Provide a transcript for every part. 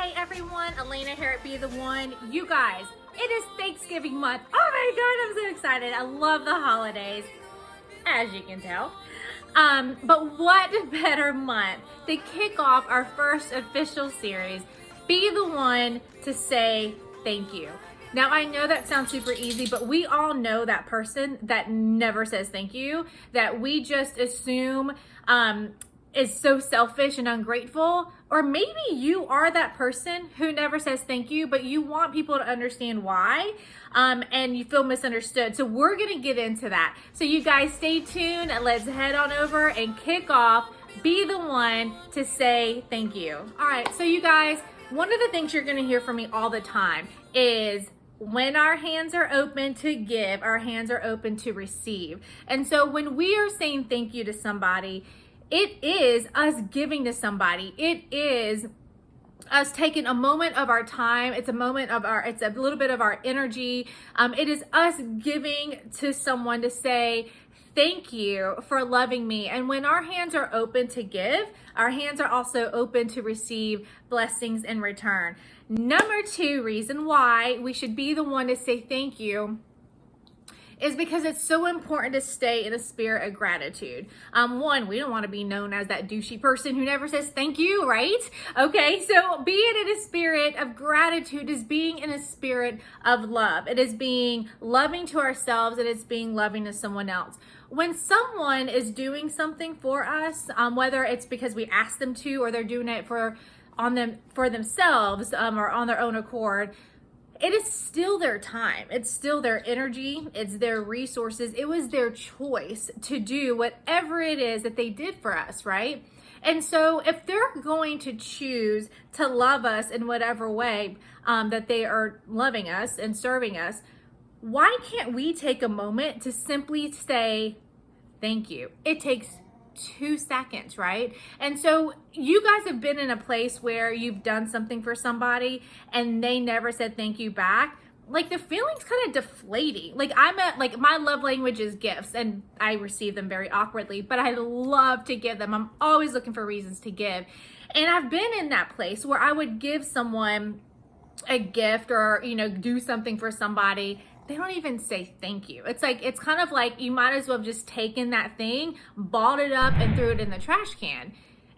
Hey everyone, Elena here at Be The One. You guys, it is Thanksgiving month. Oh my God, I'm so excited. I love the holidays, as you can tell. But what better month to kick off our first official series, Be The One to say thank you. Now, I know that sounds super easy, but we all know that person that never says thank you, that we just assume is so selfish and ungrateful. Or maybe you are that person who never says thank you, but you want people to understand why, and you feel misunderstood. So we're gonna get into that. So you guys stay tuned and let's head on over and kick off Be The One to say thank you. All right, so you guys, one of the things you're gonna hear from me all the time is when our hands are open to give, our hands are open to receive. And so when we are saying thank you to somebody, it is us giving to somebody. It is us taking a moment of our time. It's a little bit of our energy. It is us giving to someone to say, thank you for loving me. And when our hands are open to give, our hands are also open to receive blessings in return. Number 2 reason why we should be the one to say thank you is because it's so important to stay in a spirit of gratitude. One, we don't want to be known as that douchey person who never says thank you, right? Okay, so being in a spirit of gratitude is being in a spirit of love. It is being loving to ourselves, and it's being loving to someone else. When someone is doing something for us, whether it's because we ask them to or they're doing it for themselves or on their own accord, it is still their time. It's still their energy. It's their resources. It was their choice to do whatever it is that they did for us, right? And so if they're going to choose to love us in whatever way that they are loving us and serving us, why can't we take a moment to simply say thank you? It takes 2 seconds, right? And so you guys have been in a place where you've done something for somebody and they never said thank you back. Like, the feeling's kind of deflating. Like, my love language is gifts, and I receive them very awkwardly, but I love to give them. I'm always looking for reasons to give. And I've been in that place where I would give someone a gift or, do something for somebody. They don't even say thank you. It's kind of like you might as well have just taken that thing, balled it up, and threw it in the trash can.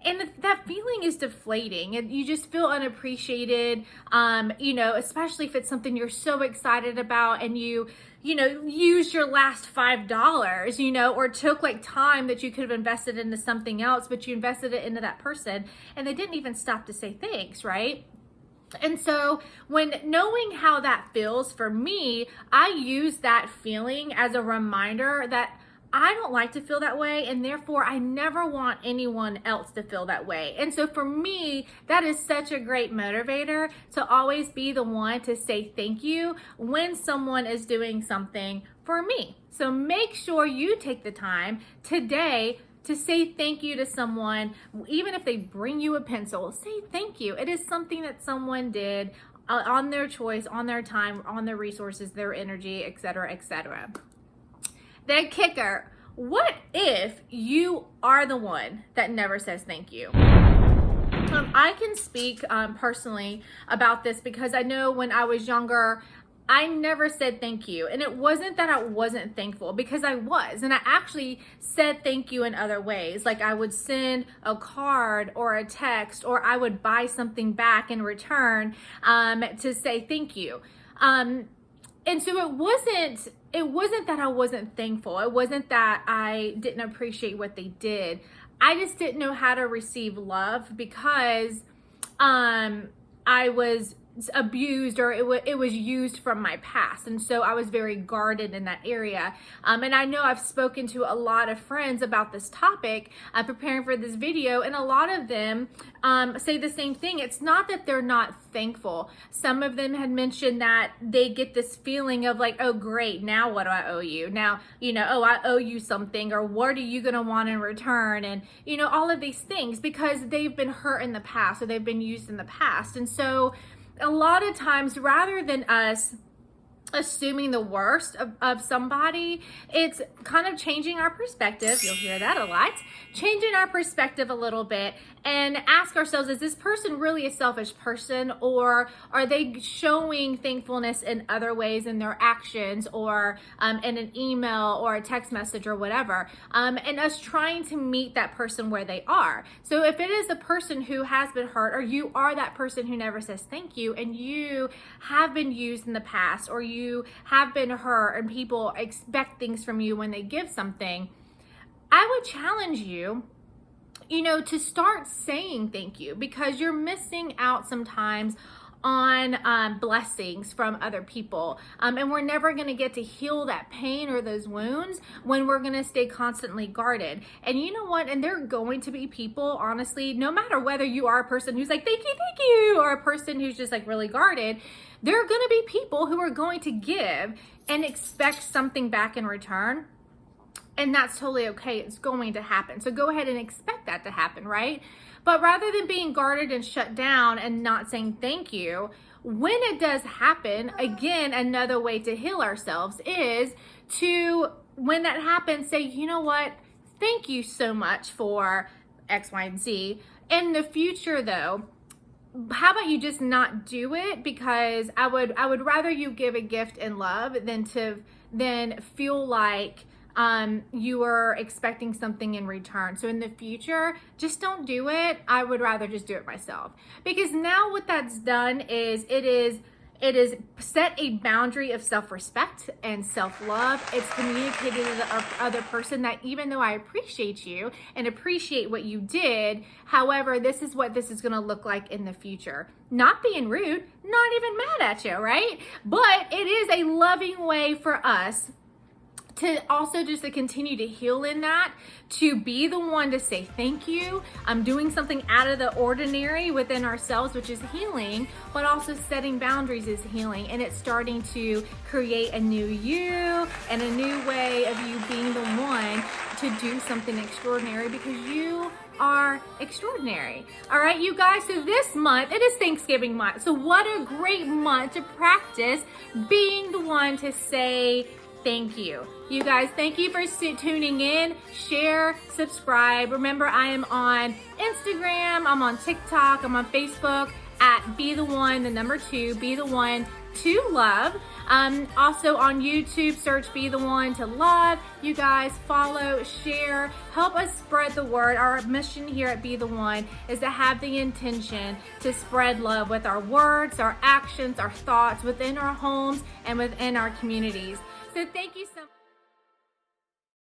And that feeling is deflating, and you just feel unappreciated, especially if it's something you're so excited about and you used your last $5, or took time that you could have invested into something else, but you invested it into that person and they didn't even stop to say thanks, right? And so when knowing how that feels for me, I use that feeling as a reminder that I don't like to feel that way, and therefore I never want anyone else to feel that way. And so for me, that is such a great motivator to always be the one to say thank you when someone is doing something for me. So make sure you take the time today to say thank you to someone. Even if they bring you a pencil, say thank you. It is something that someone did on their choice, on their time, on their resources, their energy, etc., etc. The kicker, what if you are the one that never says thank you? I can speak personally about this because I know when I was younger, I never said thank you. And it wasn't that I wasn't thankful, because I was. And I actually said thank you in other ways. Like, I would send a card or a text, or I would buy something back in return to say thank you. And so it wasn't that I wasn't thankful. It wasn't that I didn't appreciate what they did. I just didn't know how to receive love because I was abused, or it was used from my past, and so I was very guarded in that area. And I know I've spoken to a lot of friends about this topic preparing for this video, and a lot of them say the same thing. It's not that they're not thankful. Some of them had mentioned that they get this feeling of like, oh great, now what do I owe you? Now, oh, I owe you something, or what are you gonna want in return? And all of these things, because they've been hurt in the past, or they've been used in the past. And so a lot of times, rather than us assuming the worst of somebody, it's kind of changing our perspective. You'll hear that a lot. Changing our perspective a little bit and ask ourselves, is this person really a selfish person, or are they showing thankfulness in other ways in their actions, or in an email or a text message or whatever, and us trying to meet that person where they are. So if it is a person who has been hurt, or you are that person who never says thank you, and you have been used in the past, or you have been hurt and people expect things from you when they give something, I would challenge you, to start saying thank you, because you're missing out sometimes on blessings from other people. And we're never going to get to heal that pain or those wounds when we're going to stay constantly guarded. And you know what? And there are going to be people, honestly, no matter whether you are a person who's like, thank you, or a person who's just like really guarded, there are going to be people who are going to give and expect something back in return. And that's totally okay. It's going to happen. So go ahead and expect that to happen, right? But rather than being guarded and shut down and not saying thank you, when it does happen, again, another way to heal ourselves is to, when that happens, say, you know what? Thank you so much for X, Y, and Z. In the future, though, how about you just not do it? Because I would rather you give a gift in love than feel like you are expecting something in return. So in the future, just don't do it. I would rather just do it myself. Because now what that's done is it is set a boundary of self-respect and self-love. It's communicated to the other person that even though I appreciate you and appreciate what you did, however, this is what this is going to look like in the future. Not being rude, not even mad at you, right? But it is a loving way for us to also just to continue to heal in that, to be the one to say thank you. I'm doing something out of the ordinary within ourselves, which is healing, but also setting boundaries is healing. And it's starting to create a new you and a new way of you being the one to do something extraordinary, because you are extraordinary. All right, you guys, so this month, it is Thanksgiving month. So what a great month to practice being the one to say thank you. You guys, thank you for tuning in. Share, subscribe. Remember, I am on Instagram, I'm on TikTok, I'm on Facebook at Be The One, the number 2, Be The One to Love. Also on YouTube, search Be The One to Love. You guys follow, share, help us spread the word. Our mission here at Be The One is to have the intention to spread love with our words, our actions, our thoughts within our homes and within our communities. So thank you so much.